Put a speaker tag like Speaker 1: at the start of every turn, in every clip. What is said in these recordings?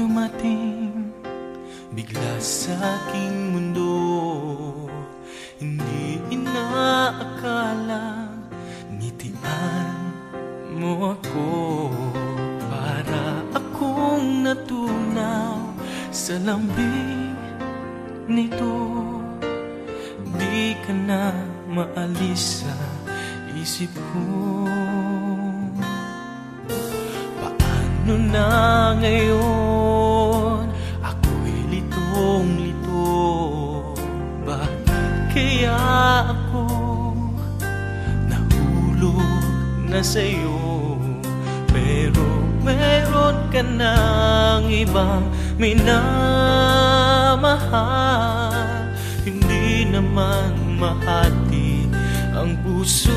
Speaker 1: dumating bigla sa aking mundo, hindi inaakalang ngitian mo ako. Para akong natunaw sa lambing nito, di ka na maalis sa isip ko. Paano na ngayon ako'y litong-lito? Bakit kaya ako nahulog na sa'yo? Pero meron ka ng ibang minamahal, hindi naman mahati ang puso.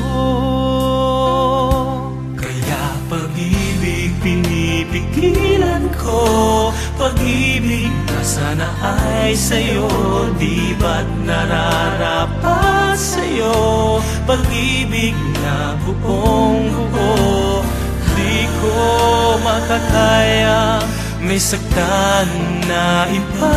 Speaker 1: Kaya pag-ibig pinipigilan ko, pag-ibig na sana ay sa'yo, di ba't nararapat sa'yo? Pag-ibig na buong buo, di ko makakaya may saktan na iba.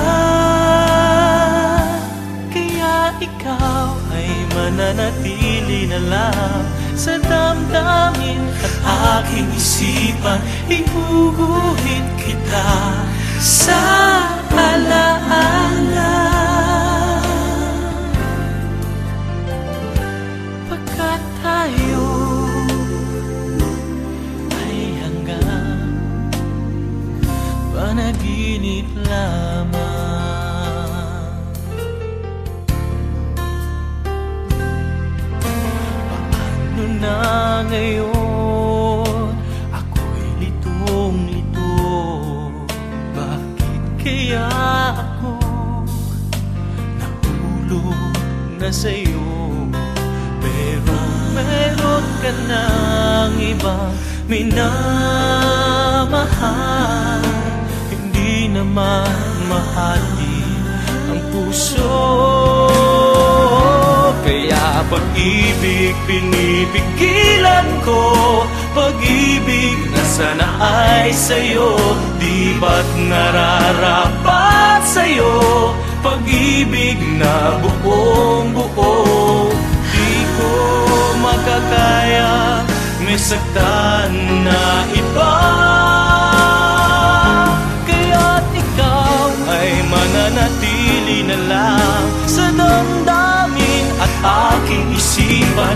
Speaker 1: Kaya ikaw ay mananatili na lang sa damdamin at aking isipan. Iuguhit kita sa alaala, pagkat tayo ay hanggang panaginip lamang. Paano na ngayon ako'y litong-lito? Bakit kaya ako nahulog na sa'yo? Pero meron ka ng ibang minamahal, hindi naman mahati ang puso. Kaya pag-ibig pinipigilan ko, pag-ibig na sana ay sa'yo, di ba't nararapat sa'yo? Pag-ibig na buong buo, di ko makakaya may saktan na iba. Kaya't ikaw ay mananatili na lang sa damdamin at aking isipan.